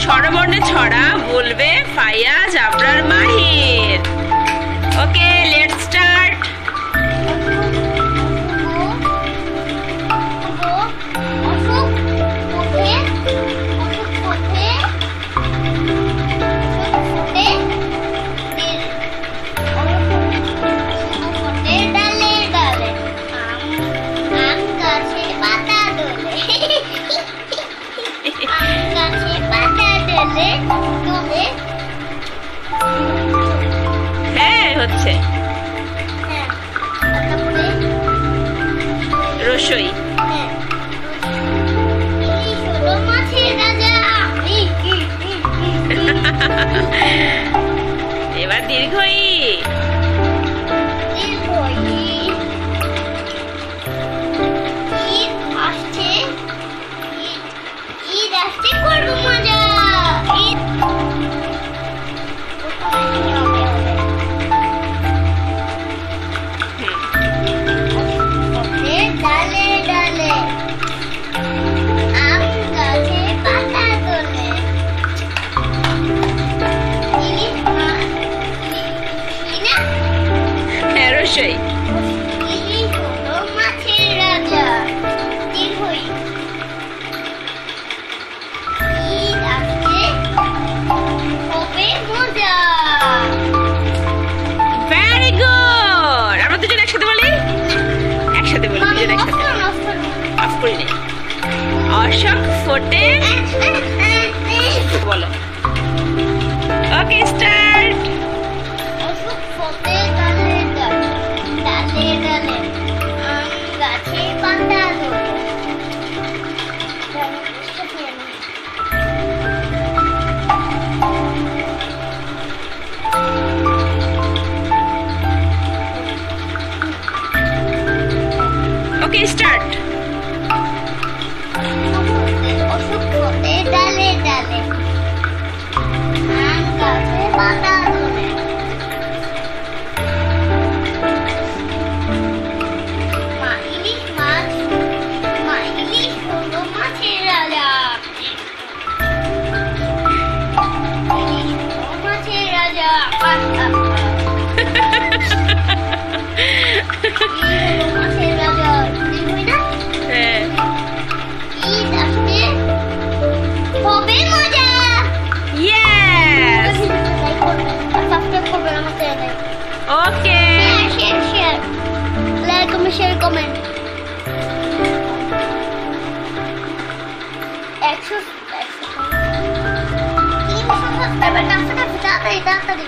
স্বরবর্ণে ছড়া বলবে ফাইয়াজ, আবরার, মাহির। ওকে, let's start. হ্যাঁ, হচ্ছে রসই। এবার দীর্ঘই। রসই। Very good. আমরা দুজন একসাথে বলি, একসাথে বলি, দুজন একসাথে অফ করি নেই। অশোক ফোটে বলো। ওকে, স্টার্ট। অশোক ফোটে ডালে ডালে, ডালে ডালে আম গাছে পাতা ধরে। ওকে, স্টার্ট। অশোক ফোটে ডালে ডালে আম গাছে পাতা ধরে। মা ইলিশ মাছ, মা ইলিশ হলো মাছের রাজা। ইলিশ হলো মাছের রাজা। মাছের রাজা তুই না? হ্যাঁ। ঈদ আসতে হবে মজা। ইয়েস। সাবস্ক্রাইব করবেন আমার চ্যানেলে। Okay, share like comment share comment 100 300 subscriber কাছে তাড়াতাড়ি।